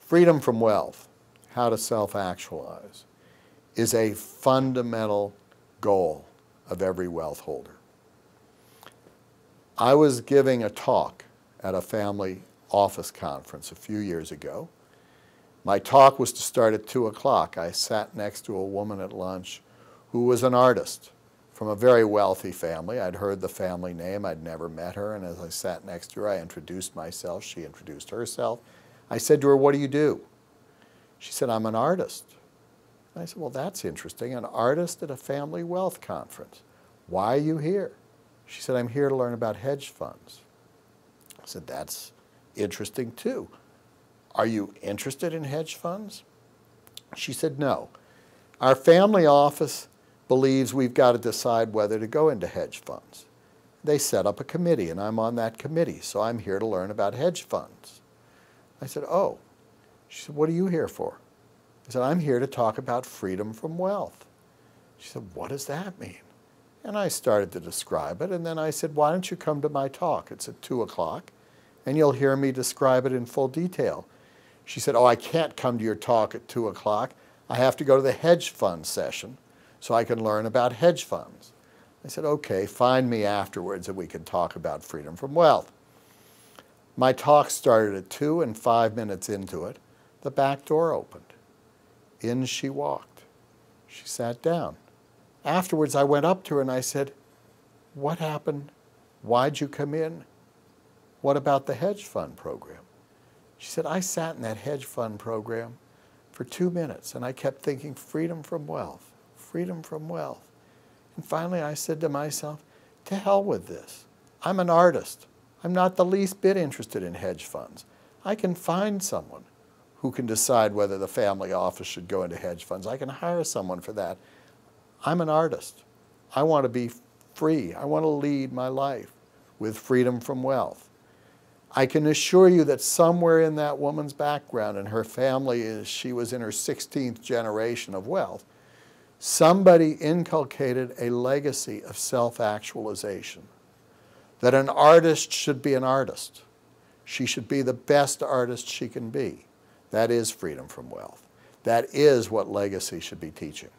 Freedom from wealth, how to self-actualize, is a fundamental goal of every wealth holder. I was giving a talk at a family office conference a few years ago. My talk was to start at 2 o'clock. I sat next to a woman at lunch who was an artist from a very wealthy family. I'd heard the family name. I'd never met her. And as I sat next to her, I introduced myself. She introduced herself. I said to her, "What do you do?" She said, "I'm an artist." I said, "Well, that's interesting. An artist at a family wealth conference. Why are you here?" She said, "I'm here to learn about hedge funds." I said, "That's interesting too. Are you interested in hedge funds?" She said, "No. Our family office believes we've got to decide whether to go into hedge funds. They set up a committee, and I'm on that committee, so I'm here to learn about hedge funds." I said, "Oh." She said, "What are you here for?" I said, "I'm here to talk about freedom from wealth." She said, "What does that mean?" And I started to describe it, and then I said, "Why don't you come to my talk? It's at 2 o'clock, and you'll hear me describe it in full detail." She said, "Oh, I can't come to your talk at 2 o'clock. I have to go to the hedge fund session so I can learn about hedge funds." I said, "Okay, find me afterwards and we can talk about freedom from wealth." My talk started at 2, and 5 minutes into it, the back door opened. In she walked. She sat down. Afterwards, I went up to her and I said, "What happened? Why'd you come in? What about the hedge fund program?" She said, "I sat in that hedge fund program for 2 minutes and I kept thinking freedom from wealth, freedom from wealth." And finally I said to myself, to hell with this. I'm an artist. I'm not the least bit interested in hedge funds. I can find someone who can decide whether the family office should go into hedge funds. I can hire someone for that. I'm an artist. I want to be free. I want to lead my life with freedom from wealth. I can assure you that somewhere in that woman's background, and her family she was in her 16th generation of wealth, somebody inculcated a legacy of self-actualization, that an artist should be an artist. She should be the best artist she can be. That is freedom from wealth. That is what legacy should be teaching.